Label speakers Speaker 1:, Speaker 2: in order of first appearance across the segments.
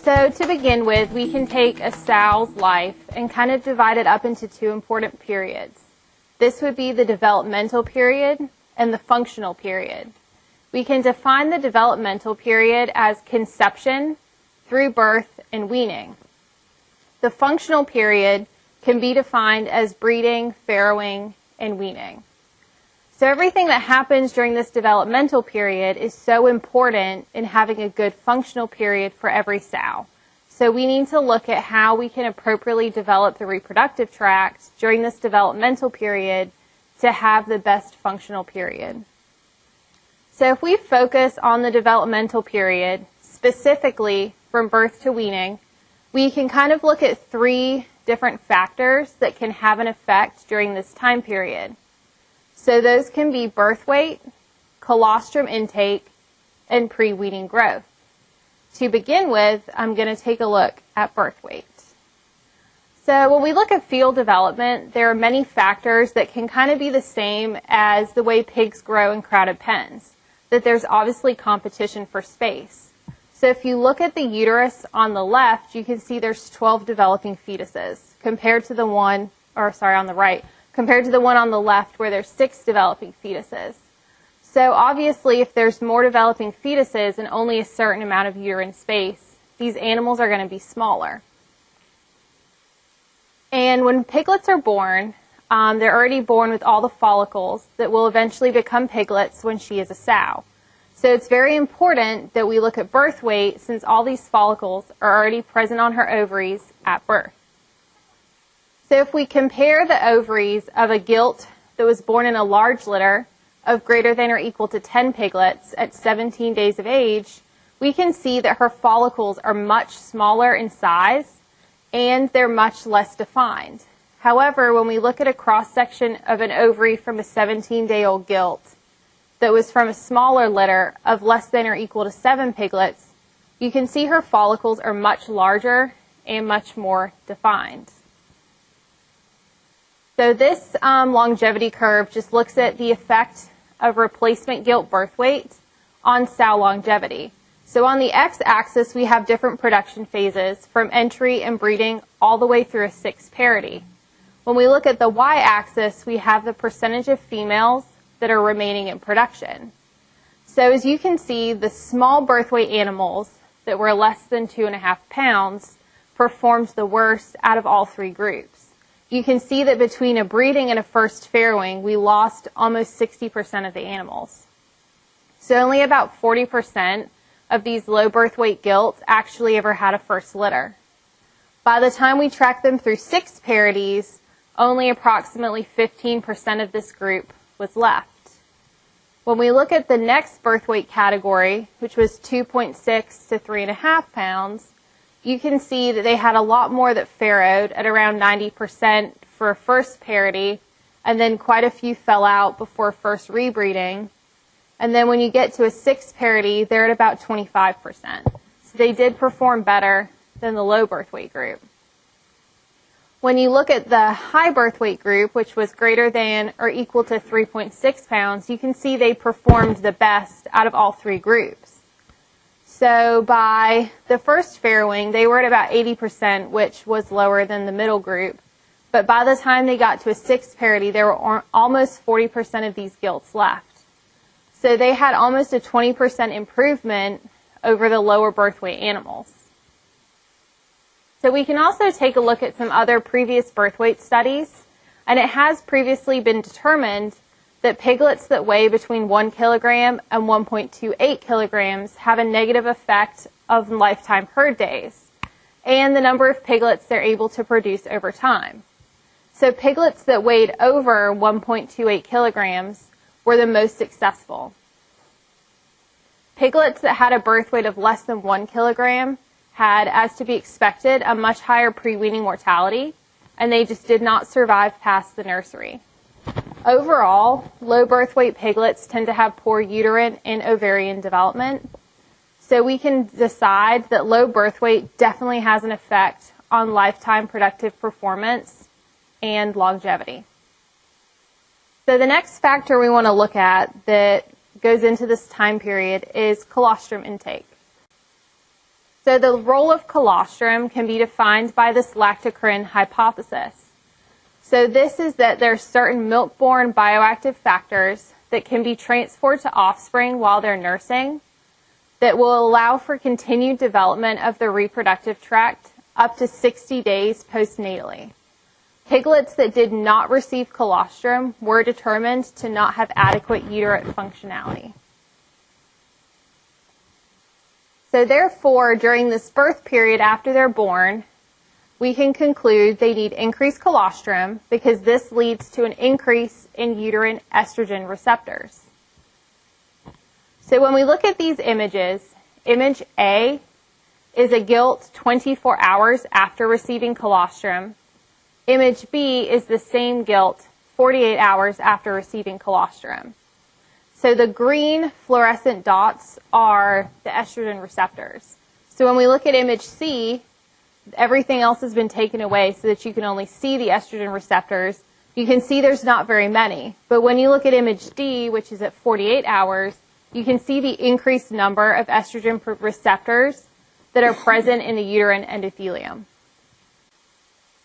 Speaker 1: So to begin with, we can take a sow's life and kind of divide it up into two important periods. This would be the developmental period and the functional period. We can define the developmental period as conception through birth and weaning. The functional period can be defined as breeding, farrowing, and weaning. So everything that happens during this developmental period is so important in having a good functional period for every sow. So we need to look at how we can appropriately develop the reproductive tract during this developmental period to have the best functional period. So if we focus on the developmental period, specifically from birth to weaning, we can kind of look at three different factors that can have an effect during this time period. So those can be birth weight, colostrum intake, and pre-weaning growth. To begin with, I'm going to take a look at birth weight. So when we look at fetal development, there are many factors that can kind of be the same as the way pigs grow in crowded pens, that there's obviously competition for space. So if you look at the uterus on the left, you can see there's 12 developing fetuses compared to the one, on the right, compared to the one on the left where there's 6 developing fetuses. So obviously if there's more developing fetuses and only a certain amount of uterine space, these animals are going to be smaller. And when piglets are born, they're already born with all the follicles that will eventually become piglets when she is a sow. So it's very important that we look at birth weight since all these follicles are already present on her ovaries at birth. So if we compare the ovaries of a gilt that was born in a large litter of greater than or equal to 10 piglets at 17 days of age, we can see that her follicles are much smaller in size and they're much less defined. However, when we look at a cross-section of an ovary from a 17-day-old gilt that was from a smaller litter of less than or equal to 7 piglets, you can see her follicles are much larger and much more defined. So this longevity curve just looks at the effect of replacement gilt birth weight on sow longevity. So on the x-axis, we have different production phases from entry and breeding all the way through a 6 parity. When we look at the y-axis, we have the percentage of females that are remaining in production. So as you can see, the small birth weight animals that were less than 2.5 pounds performed the worst out of all 3 groups. You can see that between a breeding and a first farrowing, we lost almost 60% of the animals. So only about 40% of these low birth weight gilts actually ever had a first litter. By the time we tracked them through 6 parities, only approximately 15% of this group was left. When we look at the next birth weight category, which was 2.6 to 3.5 pounds, you can see that they had a lot more that farrowed at around 90% for a first parity, and then quite a few fell out before first rebreeding. And then when you get to a 6 parity, they're at about 25%. So they did perform better than the low birth weight group. When you look at the high birth weight group, which was greater than or equal to 3.6 pounds, you can see they performed the best out of all 3 groups. So by the first farrowing, they were at about 80%, which was lower than the middle group. But by the time they got to a 6 parity, there were almost 40% of these gilts left. So they had almost a 20% improvement over the lower birth weight animals. So we can also take a look at some other previous birth weight studies, and it has previously been determined that piglets that weigh between 1 kilogram and 1.28 kilograms have a negative effect of lifetime herd days and the number of piglets they're able to produce over time. So piglets that weighed over 1.28 kilograms were the most successful. Piglets that had a birth weight of less than 1 kilogram had, as to be expected, a much higher pre-weaning mortality, and they just did not survive past the nursery. Overall, low birth weight piglets tend to have poor uterine and ovarian development, so we can decide that low birth weight definitely has an effect on lifetime productive performance and longevity. So the next factor we want to look at that goes into this time period is colostrum intake. So the role of colostrum can be defined by this lactocrine hypothesis. So this is that there are certain milk-borne bioactive factors that can be transferred to offspring while they're nursing that will allow for continued development of the reproductive tract up to 60 days postnatally. Piglets that did not receive colostrum were determined to not have adequate uterine functionality. So therefore, during this birth period after they're born, we can conclude they need increased colostrum because this leads to an increase in uterine estrogen receptors. So when we look at these images, image A is a gilt 24 hours after receiving colostrum. Image B is the same gilt 48 hours after receiving colostrum. So the green fluorescent dots are the estrogen receptors. So when we look at image C, everything else has been taken away so that you can only see the estrogen receptors. You can see there's not very many. But when you look at image D, which is at 48 hours, you can see the increased number of estrogen receptors that are present in the uterine endothelium.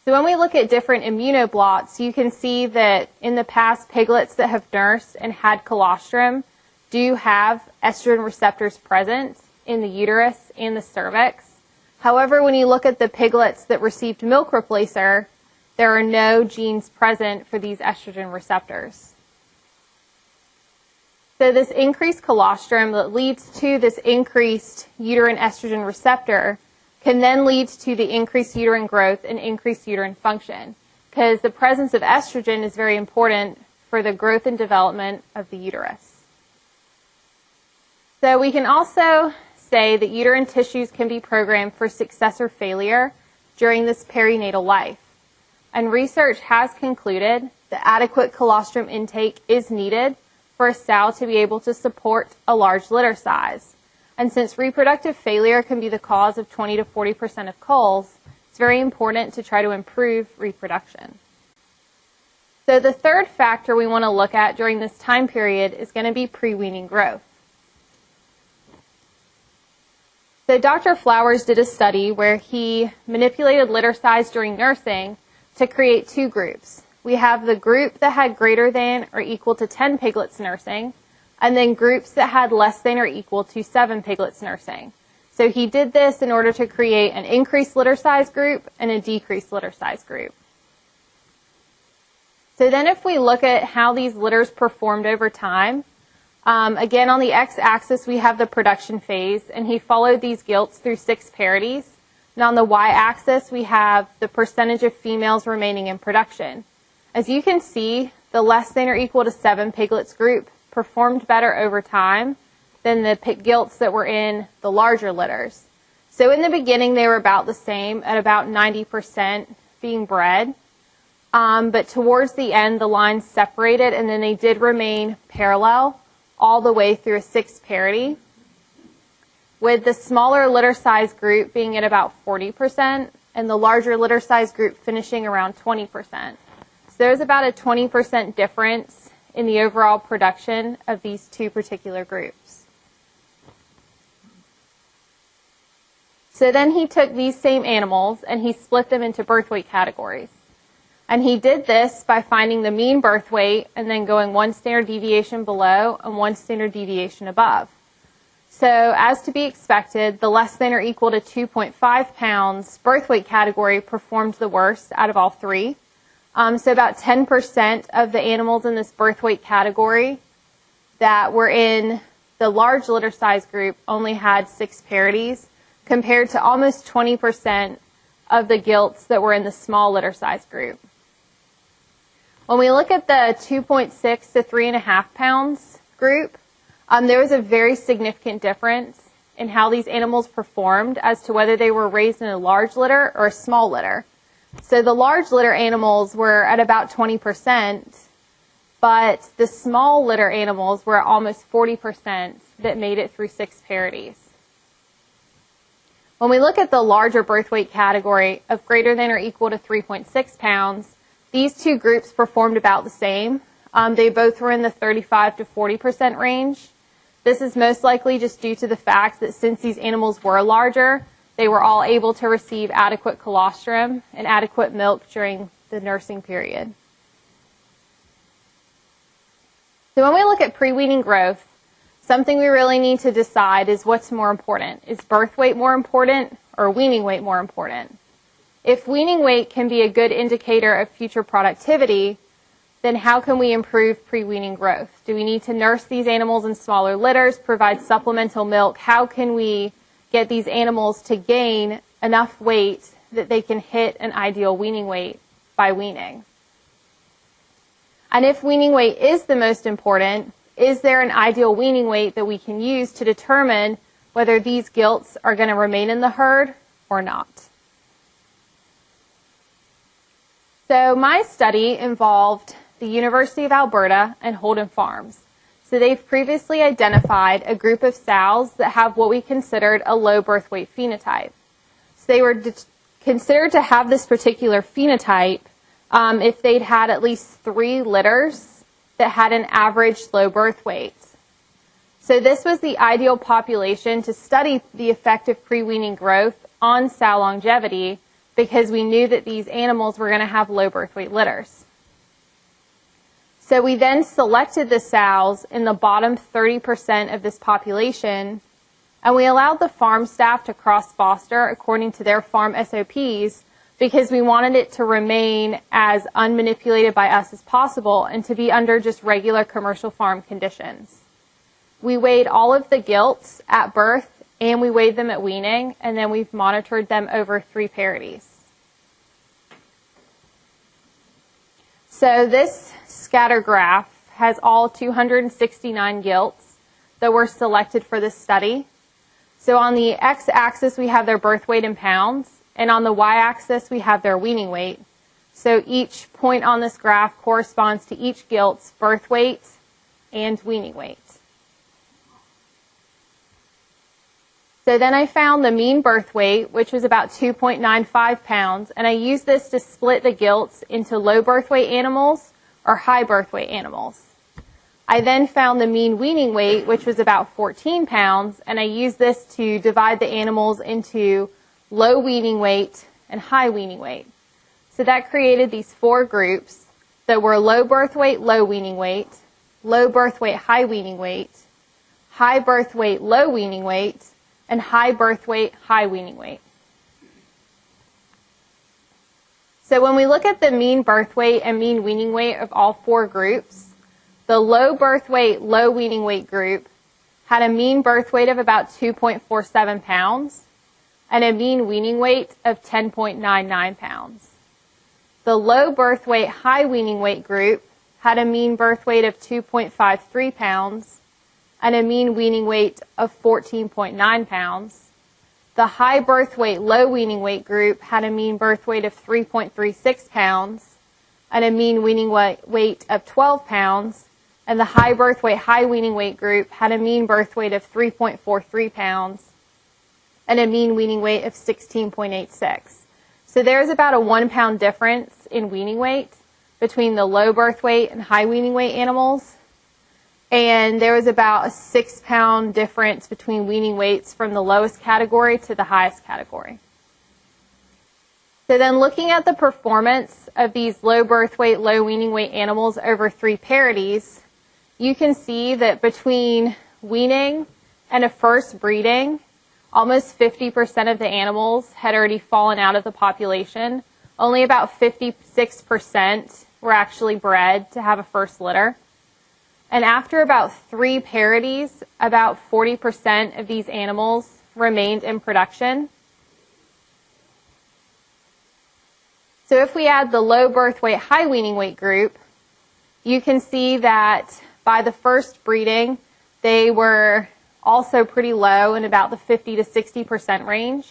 Speaker 1: So when we look at different immunoblots, you can see that in the past, piglets that have nursed and had colostrum do have estrogen receptors present in the uterus and the cervix. However, when you look at the piglets that received milk replacer, there are no genes present for these estrogen receptors. So this increased colostrum that leads to this increased uterine estrogen receptor can then lead to the increased uterine growth and increased uterine function, because the presence of estrogen is very important for the growth and development of the uterus. So we can also say that uterine tissues can be programmed for success or failure during this perinatal life. And research has concluded that adequate colostrum intake is needed for a sow to be able to support a large litter size. And since reproductive failure can be the cause of 20 to 40% of culls, it's very important to try to improve reproduction. So the third factor we want to look at during this time period is going to be preweaning growth. So Dr. Flowers did a study where he manipulated litter size during nursing to create two groups. We have the group that had greater than or equal to 10 piglets nursing, and then groups that had less than or equal to 7 piglets nursing. So he did this in order to create an increased litter size group and a decreased litter size group. So then if we look at how these litters performed over time, again, on the x-axis, we have the production phase, and he followed these gilts through 6 parities. And on the y-axis, we have the percentage of females remaining in production. As you can see, the less than or equal to 7 piglets group performed better over time than the gilts that were in the larger litters. So in the beginning, they were about the same, at about 90% being bred. But towards the end, the lines separated, and then they did remain parallel all the way through a 6 parity, with the smaller litter size group being at about 40% and the larger litter size group finishing around 20%. So there's about a 20% difference in the overall production of these two particular groups. So then he took these same animals and he split them into birth weight categories. And he did this by finding the mean birth weight and then going 1 standard deviation below and 1 standard deviation above. So as to be expected, the less than or equal to 2.5 pounds birth weight category performed the worst out of all 3. So about 10% of the animals in this birth weight category that were in the large litter size group only had 6 parities, compared to almost 20% of the gilts that were in the small litter size group. When we look at the 2.6 to 3.5 pounds group, there was a very significant difference in how these animals performed as to whether they were raised in a large litter or a small litter. So the large litter animals were at about 20%, but the small litter animals were almost 40% that made it through 6 parities. When we look at the larger birth weight category of greater than or equal to 3.6 pounds, these two groups performed about the same. They both were in the 35 to 40% range. This is most likely just due to the fact that since these animals were larger, they were all able to receive adequate colostrum and adequate milk during the nursing period. So when we look at pre-weaning growth, something we really need to decide is what's more important. Is birth weight more important or weaning weight more important? If weaning weight can be a good indicator of future productivity, then how can we improve pre-weaning growth? Do we need to nurse these animals in smaller litters, provide supplemental milk? How can we get these animals to gain enough weight that they can hit an ideal weaning weight by weaning? And if weaning weight is the most important, is there an ideal weaning weight that we can use to determine whether these gilts are going to remain in the herd or not? So my study involved the University of Alberta and Holden Farms. So they've previously identified a group of sows that have what we considered a low birth weight phenotype. So they were considered to have this particular phenotype if they'd had at least 3 litters that had an average low birth weight. So this was the ideal population to study the effect of pre-weaning growth on sow longevity because we knew that these animals were going to have low birth weight litters. So we then selected the sows in the bottom 30% of this population, and we allowed the farm staff to cross-foster according to their farm SOPs because we wanted it to remain as unmanipulated by us as possible and to be under just regular commercial farm conditions. We weighed all of the gilts at birth and we weighed them at weaning, and then we've monitored them over 3 parities. So this scatter graph has all 269 gilts that were selected for this study. So on the x-axis we have their birth weight in pounds, and on the y-axis we have their weaning weight. So each point on this graph corresponds to each gilt's birth weight and weaning weight. So then I found the mean birth weight, which was about 2.95 pounds, and I used this to split the gilts into low birth weight animals or high birth weight animals. I then found the mean weaning weight, which was about 14 pounds, and I used this to divide the animals into low weaning weight and high weaning weight. So that created these 4 groups that were low birth weight, low weaning weight, low birth weight, high weaning weight, high birth weight, low weaning weight, and high birth weight, high weaning weight. So when we look at the mean birth weight and mean weaning weight of all 4 groups, the low birth weight, low weaning weight group had a mean birth weight of about 2.47 pounds and a mean weaning weight of 10.99 pounds. The low birth weight, high weaning weight group had a mean birth weight of 2.53 pounds and a mean weaning weight of 14.9 pounds. The high birth weight, low weaning weight group had a mean birth weight of 3.36 pounds and a mean weaning weight of 12 pounds. And the high birth weight, high weaning weight group had a mean birth weight of 3.43 pounds and a mean weaning weight of 16.86. So there's about a 1 pound difference in weaning weight between the low birth weight and high weaning weight animals. And there was about a 6 pound difference between weaning weights from the lowest category to the highest category. So then looking at the performance of these low birth weight, low weaning weight animals over 3 parities, you can see that between weaning and a first breeding, almost 50% of the animals had already fallen out of the population. Only about 56% were actually bred to have a first litter. And after about 3 parities, about 40% of these animals remained in production. So if we add the low birth weight, high weaning weight group, you can see that by the first breeding, they were also pretty low in about the 50 to 60% range.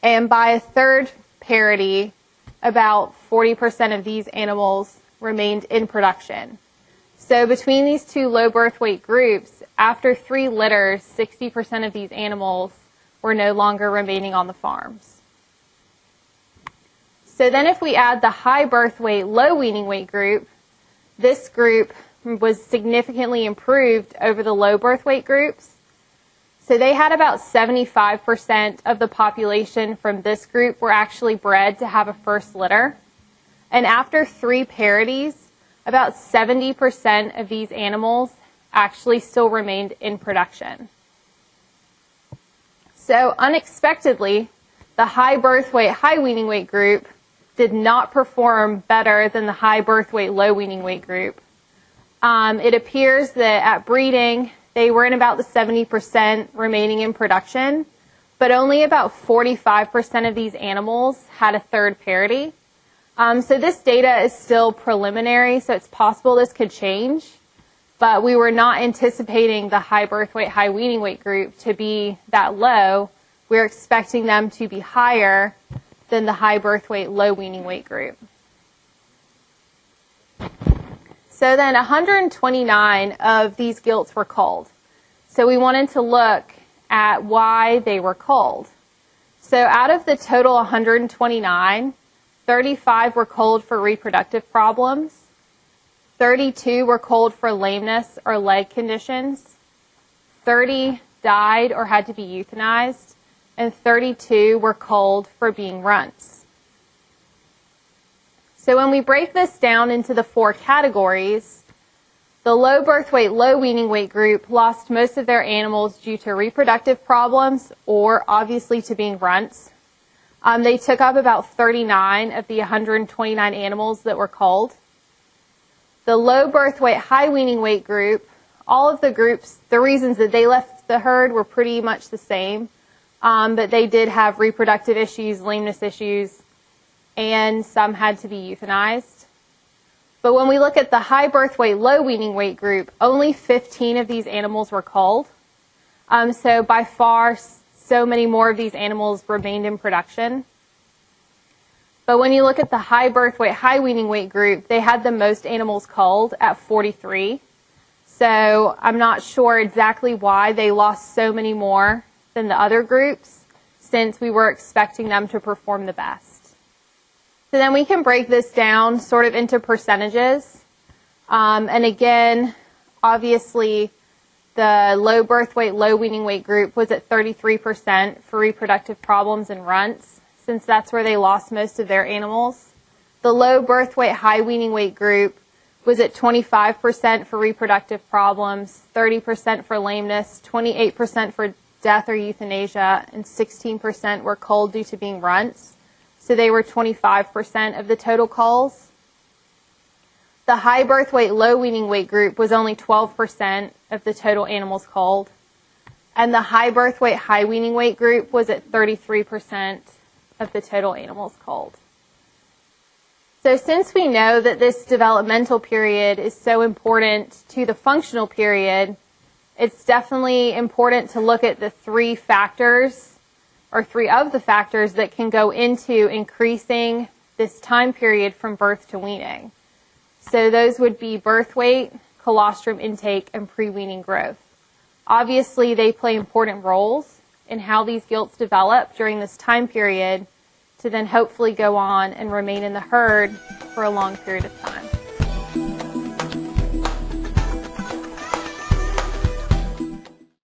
Speaker 1: And by a third parity, about 40% of these animals remained in production. So between these 2 low birth weight groups, after 3 litters, 60% of these animals were no longer remaining on the farms. So then if we add the high birth weight, low weaning weight group, this group was significantly improved over the low birth weight groups. So they had about 75% of the population from this group were actually bred to have a first litter. And after 3 parities, about 70% of these animals actually still remained in production. So unexpectedly, the high birth weight, high weaning weight group did not perform better than the high birth weight, low weaning weight group. It appears that at breeding, they were in about the 70% remaining in production, but only about 45% of these animals had a third parity. So this data is still preliminary, so it's possible this could change, but we were not anticipating the high birth weight, high weaning weight group to be that low. We're expecting them to be higher than the high birth weight, low weaning weight group. So then 129 of these gilts were culled. So we wanted to look at why they were culled. So out of the total 129, 35 were culled for reproductive problems, 32 were culled for lameness or leg conditions, 30 died or had to be euthanized, and 32 were culled for being runts. So when we break this down into the 4 categories, the low birth weight, low weaning weight group lost most of their animals due to reproductive problems or obviously to being runts. They took up about 39 of the 129 animals that were culled. The low birth weight, high weaning weight group, all of the groups, the reasons that they left the herd were pretty much the same, but they did have reproductive issues, lameness issues, and some had to be euthanized. But when we look at the high birth weight, low weaning weight group, only 15 of these animals were culled. So by far, so many more of these animals remained in production. But when you look at the high birth weight, high weaning weight group, they had the most animals culled at 43. So I'm not sure exactly why they lost so many more than the other groups, since we were expecting them to perform the best. So then we can break this down sort of into percentages. And again, obviously, the low birth weight, low weaning weight group was at 33% for reproductive problems and runts, since that's where they lost most of their animals. The low birth weight, high weaning weight group was at 25% for reproductive problems, 30% for lameness, 28% for death or euthanasia, and 16% were culled due to being runts. So they were 25% of the total culls. The high birth weight, low weaning weight group was only 12% of the total animals culled. And the high birth weight, high weaning weight group was at 33% of the total animals culled. So since we know that this developmental period is so important to the functional period, it's definitely important to look at the 3 factors, or 3 of the factors that can go into increasing this time period from birth to weaning. So those would be birth weight, colostrum intake, and pre-weaning growth. Obviously, they play important roles in how these gilts develop during this time period to then hopefully go on and remain in the herd for a long period of time.